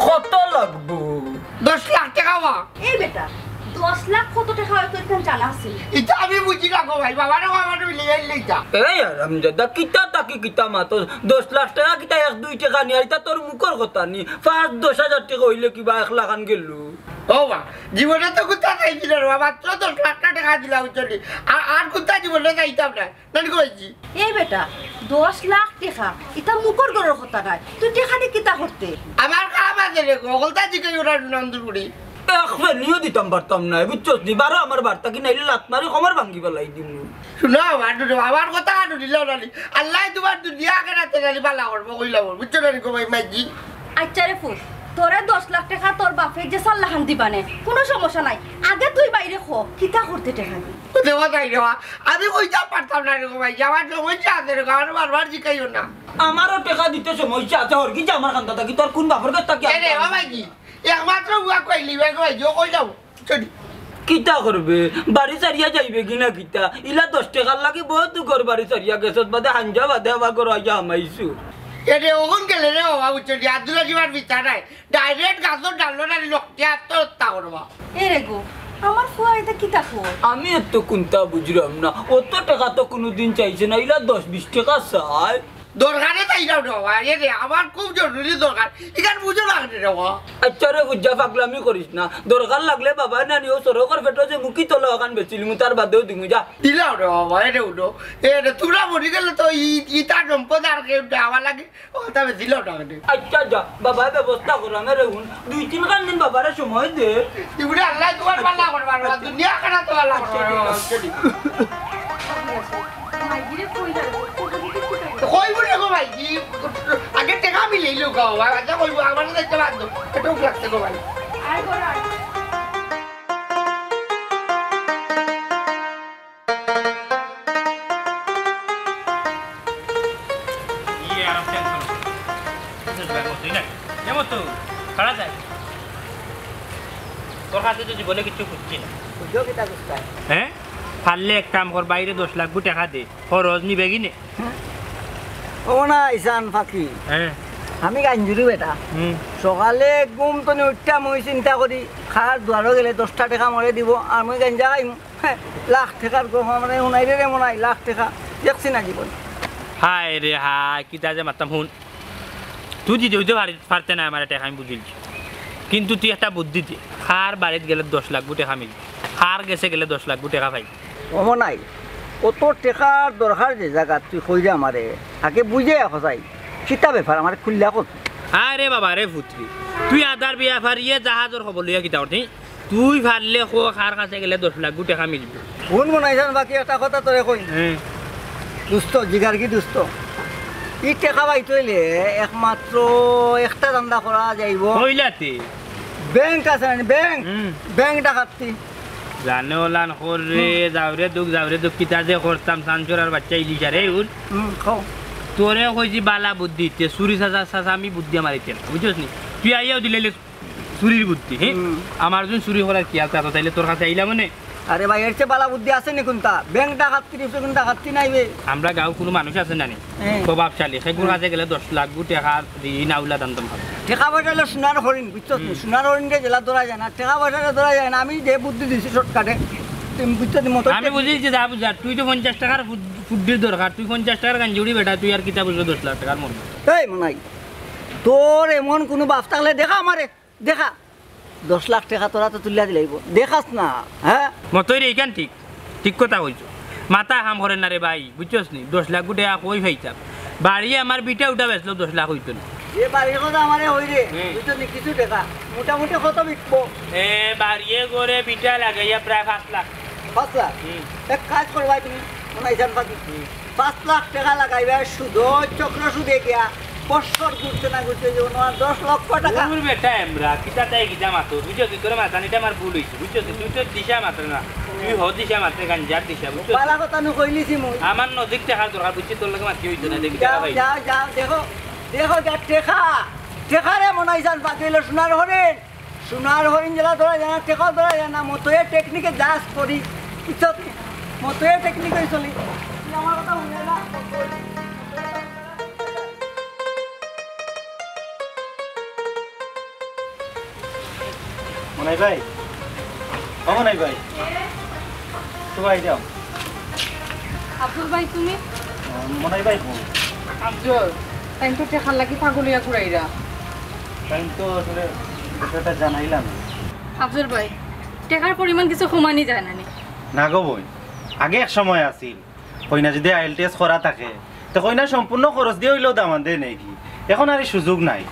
কত লাগবো? 10 লাখ টাকা বা এই বেটা 10 লাখ কত টাকা হয় তোর কাছে জানা আছে? এটা আমি বুঝি না গো ভাই বাবারে বাবারে মিলে লইতা এই আরামজাদা কিতা তাকি কিতা মাতো 10 লাখ টাকা কিতা 1-2 টাকা নি আর এটা তোর মুখর কথা নি 5-10,000 টাকা হইলে কিবা 1 লাখ আন গেল ও বা জীবনে তো কোথা যাইছিল রে বাবা মাত্র 10 লাখ টাকা দিলাম চলি আর কোথা জীবনে যাইতাম না নানি কইছি এই বেটা 10 লাখ টাকা এটা মুখর গরর কথা নাই তুই টাকা দিয়ে কিতা করতে আমার কাম আছে রে গলতা দিকে ওরা নন্দপুরি নিও দিতাম পারতাম না বুঝছস নি বারো আমার বার্তা কি নাইলে লাত মারি কমর ভাঙ্গি পেলাই দিম শুনো আমার কথা আনু দিল নানি আল্লাহ তোমার দুনিয়া কেনাতে নানি পালা করবো কইলাম বুঝছো নানি গো ভাই মাইজি আচ্ছা রে ফুল তোরে 10 লাখ টাকা তোর বাপে যে 4 লাখ দিবানে কোনো সমস্যা নাই আগে তুই বাইরে খো কিতা করতে টাকা দি দেওয়া যাই দেওয়া আমি কইতা পারতাম না রে গো ভাই আমার সমস্যা আছে রে আমার বারবার জিকাইও না আমারও টাকা দিতে সমস্যা আছে ওর কি যে আমার কান্দা থাকি তোর কোন বাপর কাছ থাকি রে বাবাজি একমাত্র উয়া কইলি ভাই ভাই জো কই যাও চলি কিতা করবে বাড়ি সারিয়া যাইবে কিনা কিতা ইলা 10 টাকার লাগি বহুত ঘর বাড়ি সারিয়া গেছত বাদে হাঞ্জা বাদে আবার ঘর আইয়া আমাইছু এরে ওখান গেলে রে বাবা বুঝছো আদুলা জীবার বিচার নাই ডাইরেক্ট গাছর ডালো না লোককে আত্মহত্যা করবা এ রে গো আমার ফুয়া এটা কিতা কর আমি এত কোনটা বুঝলাম না অত টাকা তো কোনোদিন চাইছে না ইলা 10-20 টাকা চাই দরকারে তাই যাও রে বাবা এরে আমার খুব জরুরি দরকার এখান বুঝো লাগবে রে বাবা আচ্ছা রে গুজ্জা পাগলামি করিস না দরকার লাগলে বাবা নানি ও সরকার ফেটো যে মুখি তোলা ওখান বেচিল মু তার বাদেও দিমু যা দিলাও রে বাবা এরে উঠো এরে তোরা মরি গেলে তো ইটা সম্পদ আর কেউ দেওয়া লাগে ও তবে দিলাও টাকা দে আচ্ছা যা বাবা ব্যবস্থা কর আমি রেগুন 2-3 দিন বাবারে সময় দে তুমি আল্লাহ তোমার পাল্লা করবার দুনিয়া খানা তো আল্লাহ চলি মাইগিরে কই যাবে কইব রে গো ভাই কি আগে টাকা মিলেই লোক ভাই আচ্ছা কইব আমার দেখতে বাদ দাও এটাও লাগতে গো ভাই আয় গো আয় হ্যাঁ পারলে এক কাম কর বাইরে 10 লাখ টাকা দে খরচ নিবে কিনে ও না ইসান ফাঁকি হ্যাঁ আমি গাঞ্জুরি বেটা সকালে ঘুম তো উঠটা মই চিন্তা করি খার দুয়ারও গেলে 10টা টাকা মরে দিব আর মই গাঞ্জা খাইম লাখ টাকার গহ মানে শুনাই রে মনাই লাখ টাকা দেখছি না জীবন হায় রে হায় কিতা যে মাতাম শুন তুই দিতে হইতে পারতে না আমার টাকা আমি বুঝিলছি কিন্তু তুই একটা বুদ্ধি দি খার বাড়িতে গেলে 10 লাখ টাকা মিলবে খার গেছে গেলে 10 লাখ টাকা পাই ও মনাই কত টাকার দরকার যে জায়গা তুই কই যে আমারে আগে বুঝে সজাই কিতা ব্যাপার আমার খুললা কত আরে বাবা রে পুত্রী তুই আদার বিয়া ফারিয়ে জাহাজের খবর লইয়া কিতা করতি তুই ফারলে খো খার কাছে গেলে 10 লাখ টাকা মিলবে কোন মনাইছান বাকি একটা কথা তোরে কই হ্যাঁ দুস্থ জিগার কি দুস্থ ই টাকা পাই তৈলে একমাত্র একটা ধান্দা করা যাইব কইলাতে ব্যাংক আছে না ব্যাংক ব্যাংক ডাকাতি জানে ওলান করে যাওরে দুঃখ কিতা যে করতাম সানচুরার বাচ্চা ইলিশা রে উর খাও তোরে কইছি বালা বুদ্ধি তে চুরি সাজা আমি বুদ্ধি মারিতে বুঝছিস নি তুই আইয়াও দিলে চুরির বুদ্ধি হ্যাঁ আমার যখন চুরি করার কি আছে তাইলে তোর কাছে আইলা মানে আরে ভাই এর চেয়ে বালা বুদ্ধি আছে নি কোনটা ব্যাংক ডাকাতি কোন ডাকাতি নাইবে আমরা গাঁও কোনো মানুষ আছে নানি প্রভাবশালী সেগুলোর কাছে গেলে 10 লাখ টাকা ঋণ আউলা দাম হবে টাকা পয়সা সোনার হরিণ বুঝছো সোনার হরিণকে জেলা ধরা যায় না টাকা পয়সা ধরা যায় না আমি যে বুদ্ধি দিছি শর্টকাটে তুমি বুঝছো মতো আমি বুঝেছি যা বুঝা তুই তো 50 টাকার ফুডের দরকার তুই 50 টাকার গাঞ্জুড়ি বেটা তুই আর কিতা বুঝলো 10 লাখ টাকার মন এই মনাই তোর এমন কোনো বাপ থাকলে দেখা আমারে দেখা 10 লাখ টাকা তোরা তো তুলিয়া দিলাইব দেখাস না হ্যাঁ মতই রে এইখান ঠিক কথা কইছো মাথা হাম করে না রে ভাই বুঝছস নি 10 লাখ টাকা কই পাইতাম বাড়ি আমার বিটা উঠা বেচলো 10 লাখ হইতো না এ বাড়ির কথা আমারে হই রে বুঝছো নি কিছু টাকা মোটামুটি কত বিকবো এ বাড়িয়ে করে বিটা লাগাইয়া প্রায় 5 লাখ 5 লাখ এক কাজ করবাই তুমি মনাইছান পাতি 5 লাখ টাকা লাগাইবা শুধু চক্র সুদে গিয়া বছর ঘুরতে না ঘুরতে যে 10 লক্ষ টাকা ওর বেটা আমরা কিতা তাই কিতা মাতো বুঝছো কি তোর মাথানিটা আমার ভুল হইছে বুঝছো তুই তো দিশা মাত্র না তুই হ দিশা মাত্র গাঞ্জার দিশা বুঝছো বালা কথা নু কইলিছি মই আমার নজিক টাকার দরকার বুঝছি তোর লাগে মাতি হইতো না দেখি যাও ভাই যাও যাও দেখো দেখো যা টেকা রে মনাইছান পাতিলে সোনার হরিণ জেলা ধরা যায় না টেকা ধরা যায় না মতোয়ে টেকনিকে জাজ করি বুঝছো মতোয়ে টেকনিকে চলি আমার কথা শুনে না মনাই ভাই ও মনাই ভাই সবাই যাও আব্দুল ভাই তুমি মনাই ভাই ফোন আব্দুল তাই তো টেকার লাগি পাগলিয়া ঘুরাইরা টাইম তো আসলে বিষয়টা জানাইলাম আব্দুল ভাই টাকার পরিমাণ কিছু কমানি যায় না নি না গো বই আগে এক সময় আছিল কইনা যদি আইএলটিএস করা থাকে তো কইনা সম্পূর্ণ খরচ দিয়ে হইলেও দামান দেয় নাকি এখন আর এই সুযোগ নাই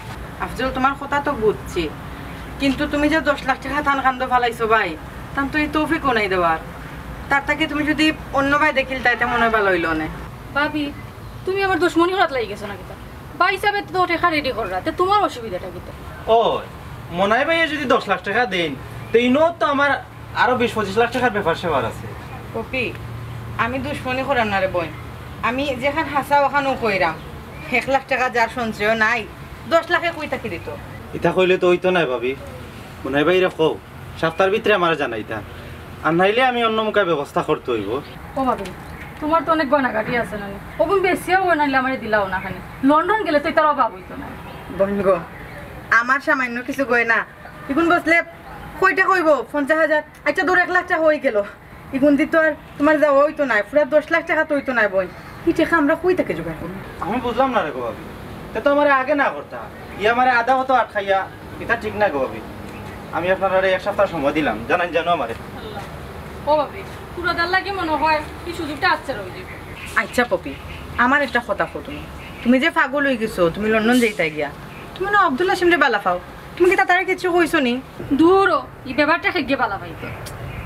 আফজল তোমার কথা তো বুঝছি কিন্তু তুমি যে 10 লাখ টাকা থান কান্দ ফালাইছো ভাই তাম তো এই তৌফিক নাই দেওয়ার তার থেকে তুমি যদি অন্য ভাই দেখিল তাইতে মনে হয় ভালো হইলো না ভাবি তুমি আমার দুশ্মনী হরাত লাগি গেছো না কিতা বা হিসাবে তো টাকা রেডি করা তে তোমার অসুবিধাটা কিতা ও মনাই ভাইয়া যদি 10 লাখ টাকা দেন তো ইনো তো আমার আরো 20-25 লাখ টাকার ব্যাপার সেবার আছে কপি আমি দুশ্মনী করাম না রে বোন আমি যেখান হাসা ওখানেও কইরাম 1 লাখ টাকা যার সঞ্চয় নাই 10 লাখে কই থাকি দিত ইটা কইলে তো হইতো নাই ভাবি মনাই ভাই রে কও সপ্তাহের ভিতরে আমার জানাইতা আর নাইলে আমি অন্য মুখে ব্যবস্থা করতে হইব ও ভাবি তোমার তো অনেক গয়নাগাটি আছে না ওগুন বেশিও গয়নাইলে আমারে দিলাও না খানে লন্ডন গেলে তো তার অভাব হইতো না বোন গো আমার সামান্য কিছু গয়না এখন বসলে কয়টা কইব 50,000 আচ্ছা 2 লাখ টাকা হয়ে গেল এখন দিত আর তোমার যাওয়া হইতো না পুরা 10 লাখ টাকা তো হইতো না বোন এই টাকা আমরা কই থেকে জোগাড় করব আমি বুঝলাম না রে গো ভাবি তো আমার আগে না করতা ই আমার আধা হতো আটকাইয়া এটা ঠিক না গো ভাবি আমি আপনার এক সপ্তাহ সময় দিলাম জানেন জানো আমারে ও ভাবি পুরো দাল লাগে মনে হয় এই সুযোগটা আচ্ছা রই যাবে আচ্ছা পপি আমার একটা কথা কো তুমি যে পাগল হয়ে গেছো তুমি লন্ডন যাইতা গিয়া তুমি না আব্দুল্লাহ সিমরে বালা পাও তুমি কি তারে কিছু কইছো নি দূরও এই ব্যাপারটা খেগে পালা পাইতো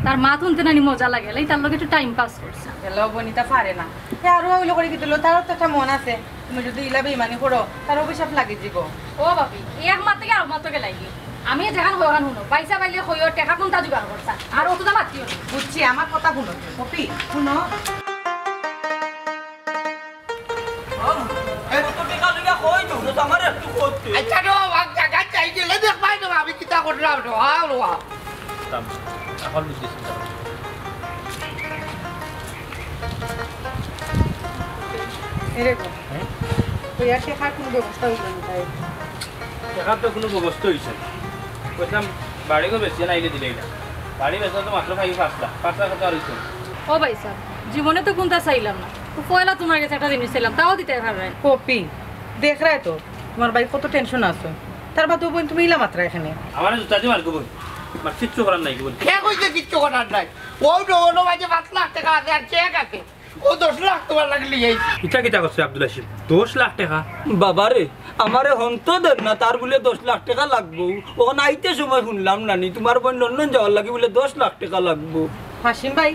তার মা তুনতে নানি মজা লাগে এই তার লগে একটু টাইম পাস করছে গেল বনিতা পারে না এ আরো হইলো করে কি দিলো তারও তো একটা মন আছে তুমি যদি ইলা বেইমানি করো তার অভিশাপ লাগি দিব ও ভাবি এক মাস থেকে আর মাস থেকে লাগি আমি যেখান হইয়ান শুনো পয়সা পাইলে হইও টাকা কোনটা জোগাড় করছা আর অতটা মাতিও না বুঝছি আমার কথা শুনো পপি শুনো কত টাকা লইয়া কই তো আমার একটু করতে আচ্ছা নো আমার জায়গা চাই গেলে দেখ পাই না আমি কিতা করলাম তো আলো এখন বুঝতেছি এরকম তুই আর শেখার কোনো ব্যবস্থা হইল না তাই এখান তো কোনো ব্যবস্থা হয়েছে বলছিলাম বাড়িও বেশি না আইলে দিলেই না বাড়ি বেশি তো মাত্র 5 লাখ কথা আর হইতো ও ভাই স্যার জীবনে তো কোনটা চাইলাম না তো পয়লা তোমার কাছে একটা জিনিস চাইলাম তাও দিতে পারবেন পপি দেখ রায় তো তোমার ভাই কত টেনশন আছে তার বাদ বোন তুমি ইলা মাত্রা এখানে আমার জুতা দিয়ে মারবো বল মার কিচ্ছু করার নাই বল কে কইছে কিচ্ছু করার নাই ও ডোনো মাঝে 5 লাখ টাকা আছে আর চেক আছে ও 10 লাখ তোমার লাগলি এই কিটা কিটা করছে আব্দুল হাসিম 10 লাখ টাকা বাবারে আমারে হন্ত দেন না তার বলে 10 লাখ টাকা লাগবো ওখানে আইতে সময় শুনলাম নানি তোমার বোন লন্ডন যাওয়ার লাগি বলে 10 লাখ টাকা লাগবো হাসিম ভাই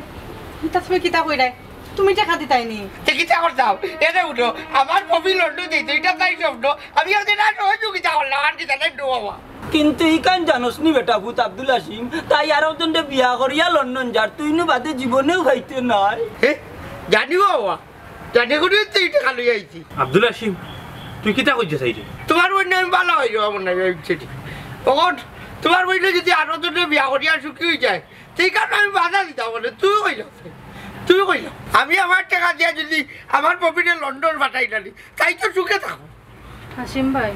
কিতা তুমি কিতা কই নাই তুমি টাকা দিতাইনি তে কিতা করতাম এটা উঠো আমার কবি লন্ডন দিতে এটা তাই শব্দ আমি আর দিনা রোজ কিতা করলাম আর কিতা নাই ডো বাবা কিন্তু ই কান জানোস নি বেটা ভূত আব্দুল হাসিম তাই আর ওজনটা বিয়া করিয়া লন্ডন যার তুই নো বাদে জীবনেও খাইতে নাই হে জানি বাবা জানি করে তুই টাকা লই আইছি আব্দুল হাসিম তুই কিটা কইছিস আইরে তোমার বোন আমি ভালো হয়ে যাবো আমার না সেটি তখন তোমার বোন যদি আরো জনে বিয়া করিয়া সুখী হয়ে যায় সেই কারণে আমি বাধা দিতাম বলে তুই কইলাম আমি আমার টাকা দিয়া যদি আমার প্রফিটে লন্ডন পাঠাই নানি তাই তো সুখে থাকো হাসিম ভাই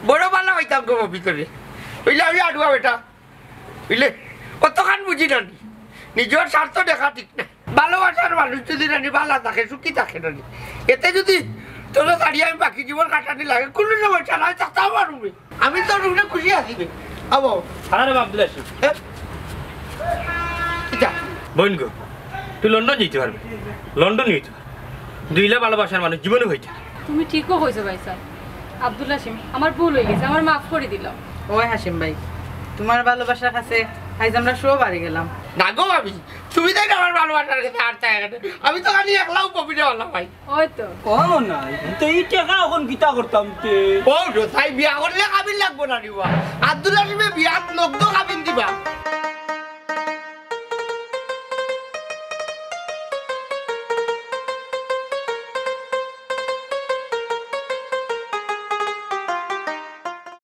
বড় ভালো হইতাম গো ভিতরে বুঝলে আমি আডুয়া বেটা বুঝলে কতখান বুঝি নানি নিজের স্বার্থ দেখা ঠিক না ভালোবাসার মানুষ যদি নানি ভালো থাকে সুখী থাকে নানি এতে যদি তোর দাঁড়িয়ে আমি বাকি জীবন কাটানি লাগে কোনো সময় চালা চাতাও পারবে আমি তো রুমে খুশি আছি আবো আরে আব্দুল হাসিম যা বোন গো তুই লন্ডন যেতে পারবি লন্ডন যেতে পারবি 2 লাখ ভালোবাসার মানুষ জীবনে হইতে তুমি ঠিকও কইছো ভাই স্যার আব্দুল হাসিম আমার ভুল হয়ে গেছে আমার মাফ করে দিলাম ওই হাসিম ভাই তোমার ভালোবাসার কাছে আজ আমরা শো বাড়ি গেলাম না গো ভাবি তুমি তাই আমার ভালোবাসার কাছে আর চাই আমি তো খালি একলাও কপিটে ভালো ভাই ওই তো কম নাই তো এই টাকা এখন কিতা করতাম তে ও তাই বিয়া করলে কাবিন লাগবো না দিবা আব্দুল হাসিমে বিয়াত নগদ কাবিন দিবা